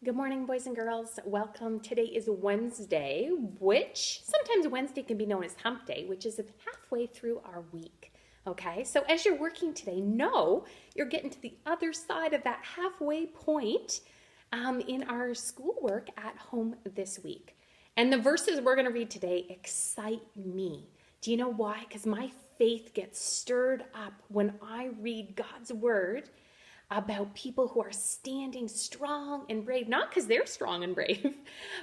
Good morning, boys and girls. Welcome. Today is Wednesday, which sometimes Wednesday can be known as Hump Day, which is halfway through our week. Okay, so as you're working today, know you're getting to the other side of that halfway point in our schoolwork at home this week. And the verses we're going to read today excite me. Do you know why? Because my faith gets stirred up when I read God's word about people who are standing strong and brave, not because they're strong and brave,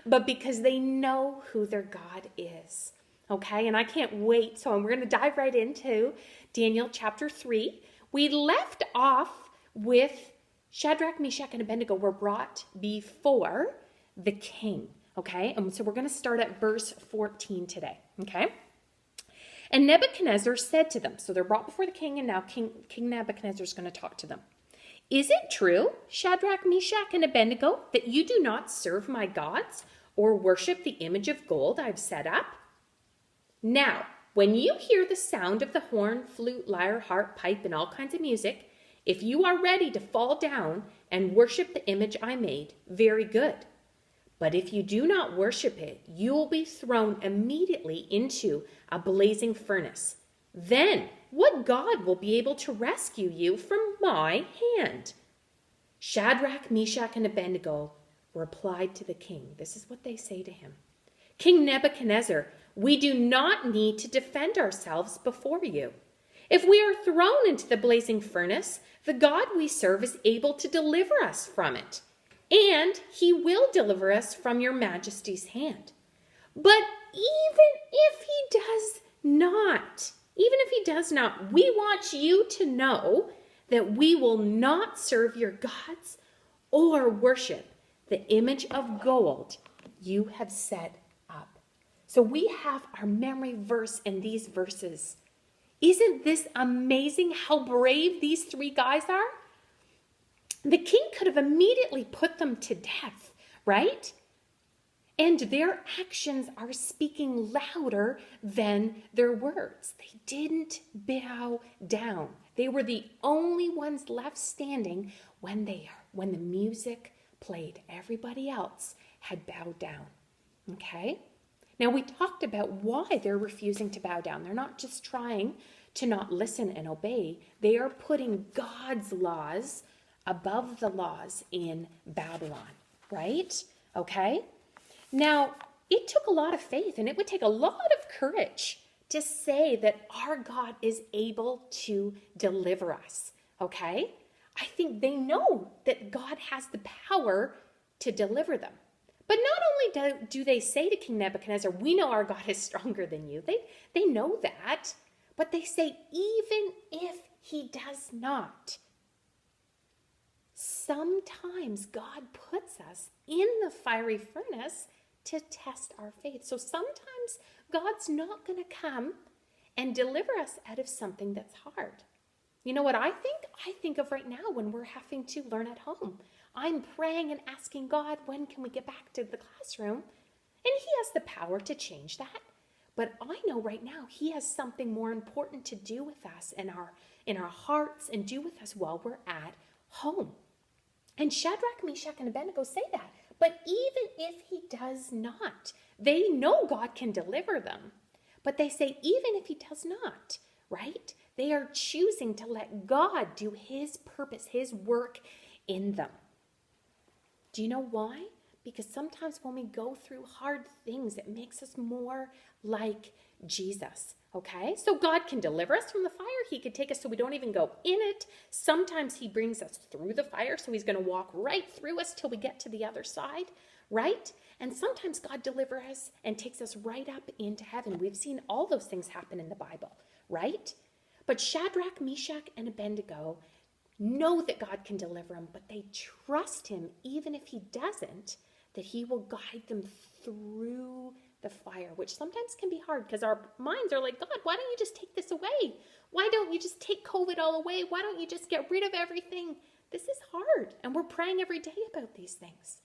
but because they know who their God is. Okay, and I can't wait. So we're going to dive right into Daniel chapter 3. We left off with Shadrach, Meshach, and Abednego were brought before the king. Okay, and so we're going to start at verse 14 today. Okay. And Nebuchadnezzar said to them, so they're brought before the king, and now King Nebuchadnezzar is going to talk to them. Is it true, Shadrach, Meshach, and Abednego, that you do not serve my gods or worship the image of gold I've set up? Now, when you hear the sound of the horn, flute, lyre, harp, pipe, and all kinds of music, if you are ready to fall down and worship the image I made, very good. But if you do not worship it, you will be thrown immediately into a blazing furnace. Then what God will be able to rescue you from my hand? Shadrach, Meshach, and Abednego replied to the king. This is what they say to him. King Nebuchadnezzar, we do not need to defend ourselves before you. If we are thrown into the blazing furnace, the God we serve is able to deliver us from it, and he will deliver us from your majesty's hand. But even if he does not, we want you to know that we will not serve your gods or worship the image of gold you have set up. So we have our memory verse in these verses. Isn't this amazing how brave these three guys are? The king could have immediately put them to death, right? And their actions are speaking louder than their words. They didn't bow down. They were the only ones left standing when the music played. Everybody else had bowed down. Okay? Now we talked about why they're refusing to bow down. They're not just trying to not listen and obey. They are putting God's laws above the laws in Babylon, right? Okay? Now, it took a lot of faith, and it would take a lot of courage to say that our God is able to deliver us, okay? I think they know that God has the power to deliver them. But not only do they say to King Nebuchadnezzar, we know our God is stronger than you. They know that, but they say, even if he does not, sometimes God puts us in the fiery furnace to test our faith. So sometimes God's not going to come and deliver us out of something that's hard. You know what I think? I think of right now when we're having to learn at home. I'm praying and asking God, when can we get back to the classroom? And he has the power to change that. But I know right now he has something more important to do with us in our hearts and do with us while we're at home. And Shadrach, Meshach, and Abednego say that. But even if he does not, they know God can deliver them. But they say, even if he does not, right? They are choosing to let God do his purpose, his work in them. Do you know why? Because sometimes when we go through hard things, it makes us more like Jesus. Okay, so God can deliver us from the fire. He could take us so we don't even go in it. Sometimes he brings us through the fire, so he's going to walk right through us till we get to the other side, right? And sometimes God delivers us and takes us right up into heaven. We've seen all those things happen in the Bible, right? But Shadrach, Meshach, and Abednego know that God can deliver them, but they trust him even if he doesn't, that he will guide them through the fire, which sometimes can be hard because our minds are like, God, why don't you just take this away? Why don't you just take COVID all away? Why don't you just get rid of everything? This is hard, and we're praying every day about these things.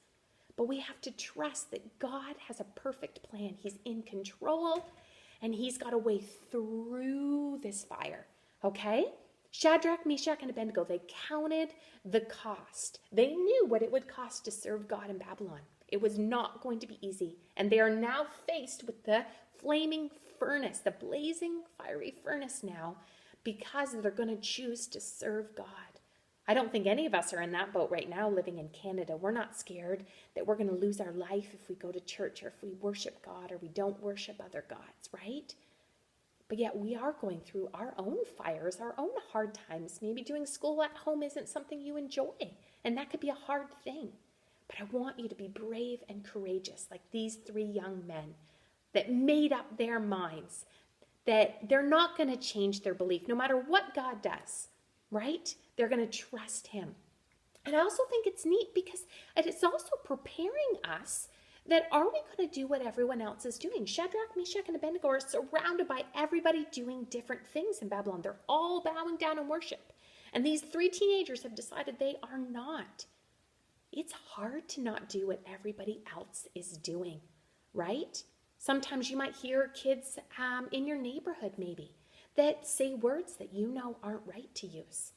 But we have to trust that God has a perfect plan. He's in control, and he's got a way through this fire, okay? Shadrach, Meshach, and Abednego, they counted the cost. They knew what it would cost to serve God in Babylon. It was not going to be easy. And they are now faced with the flaming furnace, the blazing fiery furnace now, because they're going to choose to serve God. I don't think any of us are in that boat right now living in Canada. We're not scared that we're going to lose our life if we go to church or if we worship God or we don't worship other gods, right? But yet we are going through our own fires, our own hard times. Maybe doing school at home isn't something you enjoy, and that could be a hard thing. But I want you to be brave and courageous like these 3 young men that made up their minds that they're not going to change their belief no matter what God does, right? They're going to trust him. And I also think it's neat because it's also preparing us that are we going to do what everyone else is doing? Shadrach, Meshach, and Abednego are surrounded by everybody doing different things in Babylon. They're all bowing down in worship. And these 3 teenagers have decided they are not. It's hard to not do what everybody else is doing, right? Sometimes you might hear kids in your neighborhood maybe that say words that you know aren't right to use.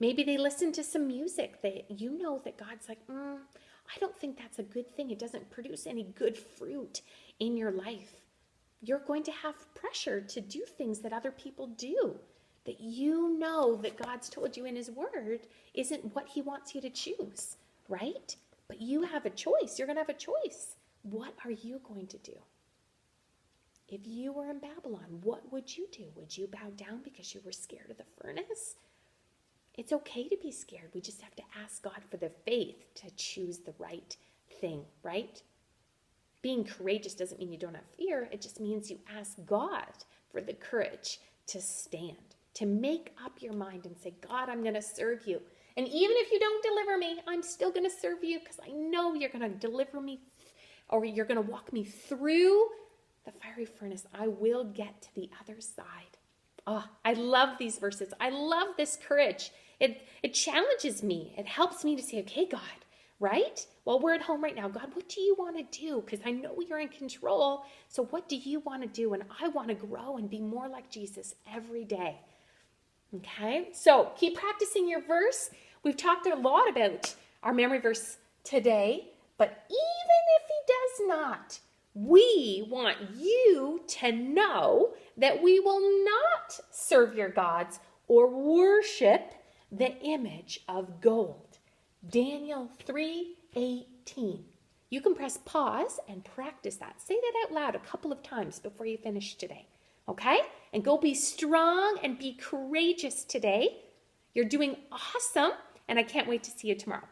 Maybe they listen to some music that you know that God's like, I don't think that's a good thing. It doesn't produce any good fruit in your life. You're going to have pressure to do things that other people do, that you know that God's told you in his word isn't what he wants you to choose, right? But you have a choice. You're going to have a choice. What are you going to do? If you were in Babylon, what would you do? Would you bow down because you were scared of the furnace? It's okay to be scared. We just have to ask God for the faith to choose the right thing, right? Being courageous doesn't mean you don't have fear. It just means you ask God for the courage to stand, to make up your mind and say, God, I'm going to serve you. And even if you don't deliver me, I'm still going to serve you because I know you're going to deliver me or you're going to walk me through the fiery furnace. I will get to the other side. Oh, I love these verses. I love this courage. It challenges me. It helps me to say, okay, God, right? Well, we're at home right now. God, what do you want to do? Because I know you're in control. So what do you want to do? And I want to grow and be more like Jesus every day. Okay, so keep practicing your verse. We've talked a lot about our memory verse today, but even if he does not, we want you to know that we will not serve your gods or worship the image of gold. Daniel 3:18. You can press pause and practice that. Say that out loud a couple of times before you finish today. Okay? And go be strong and be courageous today. You're doing awesome, and I can't wait to see you tomorrow.